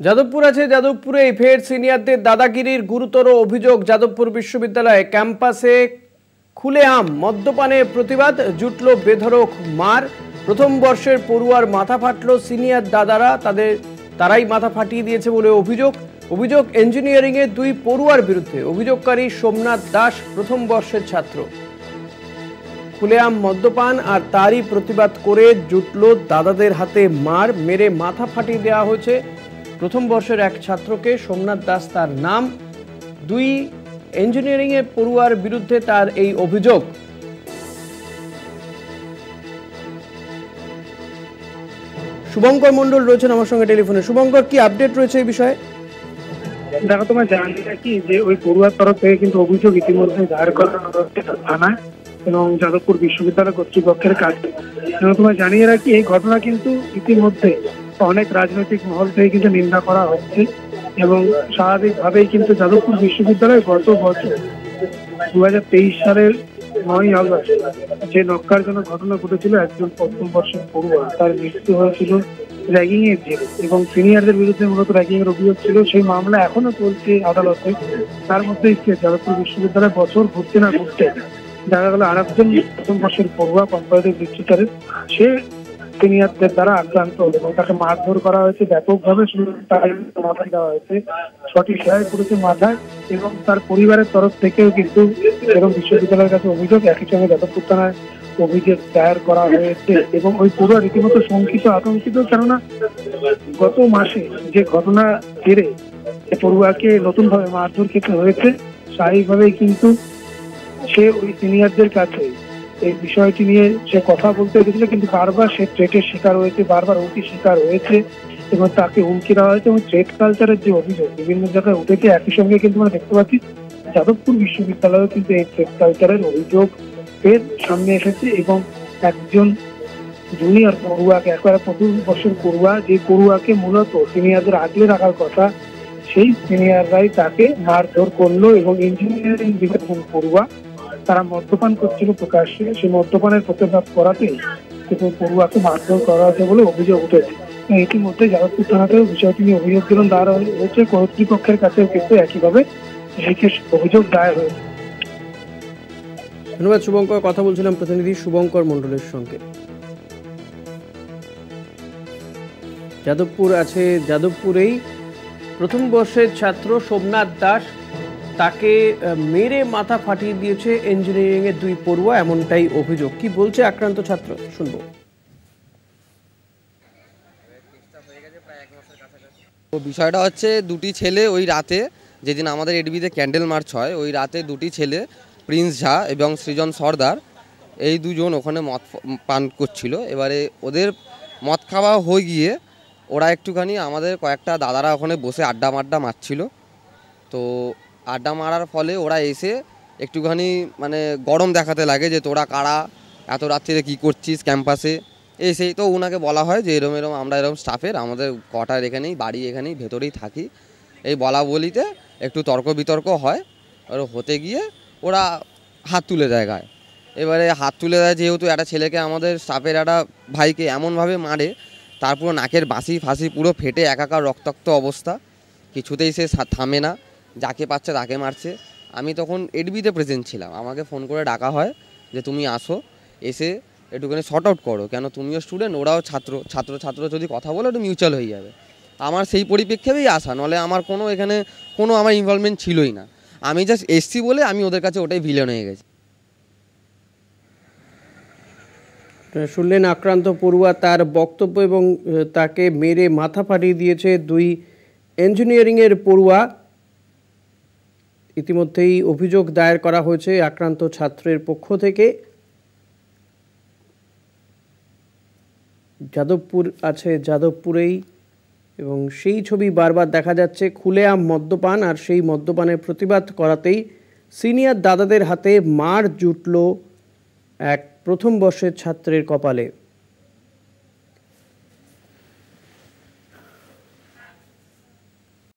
যাদবপুর আছে যাদবপুরে ফের সিনিয়রদের দাদাগিরির গুরুতর অভিযোগ। যাদবপুর বিশ্ববিদ্যালয়ে ক্যাম্পাসে খুলেআম মদ্যপানে প্রতিবাদ, জুটল বেধড়ক মার। প্রথম বর্ষের পড়ুয়ার মাথা ফাটল, সিনিয়র দাদারা তারাই মাথা ফাটিয়ে দিয়েছে বলে অভিযোগ ইঞ্জিনিয়ারিং এর দুই পড়ুয়ার বিরুদ্ধে। অভিযোগকারী সোমনাথ দাস প্রথম বর্ষের ছাত্র। খুলেআম মদ্যপান আর তারই প্রতিবাদ করে জুটল দাদাদের হাতে মার, মেরে মাথা ফাটিয়ে দেওয়া হয়েছে প্রথম বর্ষের এক ছাত্রকে। সোমনাথ দাস তার নাম। দুই ইঞ্জিনিয়ারিং এর পড়ুয়ার বিরুদ্ধে তার এই অভিযোগ। শুভঙ্কর মন্ডল রয়েছেন আমার সঙ্গে টেলিফোনে। শুভঙ্কর, কি আপডেট রয়েছে এই বিষয়ে? দেখো, তোমার জানি কি যে ওই পড়ুয়ার তরফ থেকে কিন্তু অভিযোগ ইতিমধ্যে দায়ের করা হচ্ছে থানায় এবং যাদবপুর বিশ্ববিদ্যালয় কর্তৃপক্ষের কাছে। এবং তোমার জানিয়ে রাখি, এই ঘটনা কিন্তু ইতিমধ্যে অনেক রাজনৈতিক মহল থেকে কিন্তু নিন্দা করা হচ্ছে এবং স্বাভাবিকভাবেই কিন্তু যাদবপুর বিশ্ববিদ্যালয় গত বছর 2023 সালের 9ই আগস্ট যে নক্কারজনক ঘটনা ঘটেছিল, একজন প্রথম বর্ষের পড়ুয়া তার মৃত্যু হয়েছিল র্যাগিং এর জেরে এবং সিনিয়রদের বিরুদ্ধে মূলত র্যাগিং এর অভিযোগ ছিল। সেই মামলা এখনো চলছে আদালতে। তার মধ্যে যাদবপুর বিশ্ববিদ্যালয় বছর ঘুরতে না ঘুরতে দেখা গেল আরেকজন প্রথম বর্ষের পড়ুয়া কম্পারেটিভ লিটারেচারের সে সিনিয়রদের দ্বারা আক্রান্ত হলো এবং তাকে মারধর করা হয়েছে ব্যাপকভাবে। মাথায় দেওয়া হয়েছে, সঠিক সেলাই করেছে মাথায় এবং তার পরিবারের তরফ থেকেও কিন্তু এবং বিশ্ববিদ্যালয়ের কাছে অভিযোগ, একই সঙ্গে যাদবপুর থানায় অভিযোগ দায়ের করা হয়েছে এবং ওই পড়ুয়া রীতিমতো শঙ্কিত আতঙ্কিত, কেননা গত মাসে যে ঘটনা ঘিরে পড়ুয়াকে নতুন ভাবে মারধর খেতে হয়েছে, স্বাভাবিকভাবেই কিন্তু সে ওই সিনিয়রদের কাছে এই বিষয়টি নিয়ে সে কথা বলতে গেছিল, কিন্তু বারবার সে থ্রেটের শিকার হয়েছে, বারবার হুমকির শিকার হয়েছে এবং তাকে হুমকি দেওয়া হয়েছে এবং থ্রেট কালচারের যে অভিযোগ বিভিন্ন জায়গায় উঠেছে। একই সঙ্গে কিন্তু আমরা দেখতে পাচ্ছি যাদবপুর বিশ্ববিদ্যালয়েও কিন্তু এই থ্রেট কালচারের অভিযোগ এর সামনে এসেছে এবং একজন জুনিয়র পড়ুয়াকে, একবারে প্রথম বর্ষের পড়ুয়া, যে পড়ুয়াকে মূলত সিনিয়রদের আগলে রাখার কথা, সেই সিনিয়ররাই তাকে মারধর করলো এবং ইঞ্জিনিয়ারিং বিভাগের পড়ুয়া তারা মদ্যপান করছিল প্রকাশ্যে, সেই মদ্যপানের প্রতিবাদ করাতে পড়ুয়াকে মারধর করা হয়েছে বলে অভিযোগ উঠেছে। ইতিমধ্যে যাদবপুর থানাতেও বিষয়টি নিয়ে অভিযোগ দিলেন দায়ের হয়েছে, কর্তৃপক্ষের কাছেও কিন্তু একইভাবে অভিযোগ দায়ের হয়েছে। ধন্যবাদ শুভঙ্কর। কথা বলছিলাম প্রতিনিধি শুভঙ্কর মন্ডলের সঙ্গে। যাদবপুর আছে যাদবপুরেই প্রথম বর্ষের ছাত্র সোমনাথ দাস, তাকে মেরে মাথা ফাটিয়ে দিয়েছে ইঞ্জিনিয়ারিং এর দুই পড়ুয়া, এমনটাই অভিযোগ। কি বলছে আক্রান্ত ছাত্র শুনবো। বিষয়টা হচ্ছে, দুটি ছেলে ওই রাতে, যেদিন আমাদের এডিবিতে ক্যান্ডেল মার্চ হয়, ওই রাতে দুটি ছেলে প্রিন্স ঝা এবং সৃজন সর্দার, এই দুজন ওখানে মদ পান করছিল। এবারে ওদের মদ খাওয়া হয়ে গিয়ে ওরা একটুখানি, আমাদের কয়েকটা দাদারা ওখানে বসে আড্ডা মারছিল। তো আড্ডা মারার ফলে ওরা এসে একটুখানি মানে গরম দেখাতে লাগে যে তোরা কারা, এত রাত্রিরে কী করছিস ক্যাম্পাসে। এসেই তো ওনাকে বলা হয় যে এরম আমরা এরকম স্টাফের, আমাদের কোয়ার্টার এখানেই, বাড়ি এখানেই, ভেতরেই থাকি। এই বলা বলিতে একটু তর্ক বিতর্ক হয়, আর হতে গিয়ে ওরা হাত তুলে দেয় গায়ে। এবারে হাত তুলে দেয় যেহেতু, একটা ছেলেকে, আমাদের স্টাফের একটা ভাইকে এমনভাবে মারে, তার পুরো নাকের বাঁশি ফাঁসি পুরো ফেটে একাকার রক্তাক্ত অবস্থা। কিছুতেই সে থামে না, যাকে পাচ্ছে তাকে মারছে। আমি তখন এডবিতে প্রেজেন্ট ছিলাম, আমাকে ফোন করে ডাকা হয় যে তুমি আসো, এসে একটুখানি শর্ট আউট করো, কেন তুমিও স্টুডেন্ট, ওরাও ছাত্র যদি কথা বলো একটু মিউচুয়াল হয়ে যাবে। আমার সেই পরিপ্রেক্ষিতেই আসা, নলে আমার এখানে কোনো আমার ইনভলভমেন্ট ছিলই না। আমি জাস্ট এসছি বলে আমি ওদের কাছে ওটাই ভিলেন হয়ে গেছি। শুনলেন আক্রান্ত পড়ুয়া তার বক্তব্য এবং তাকে মেরে মাথা ফাটিয়ে দিয়েছে দুই ইঞ্জিনিয়ারিং এর পড়ুয়া। ইতিমধ্যেই অভিযোগ দায়ের করা হয়েছে আক্রান্ত ছাত্রের পক্ষ থেকে। যাদবপুর আছে যাদবপুরেই এবং সেই ছবি বারবার দেখা যাচ্ছে। খুলেআম মদ্যপান আর সেই মদ্যপানের প্রতিবাদ করাতেই সিনিয়র দাদাদের হাতে মার জুটল এক প্রথম বর্ষের ছাত্রের কপালে।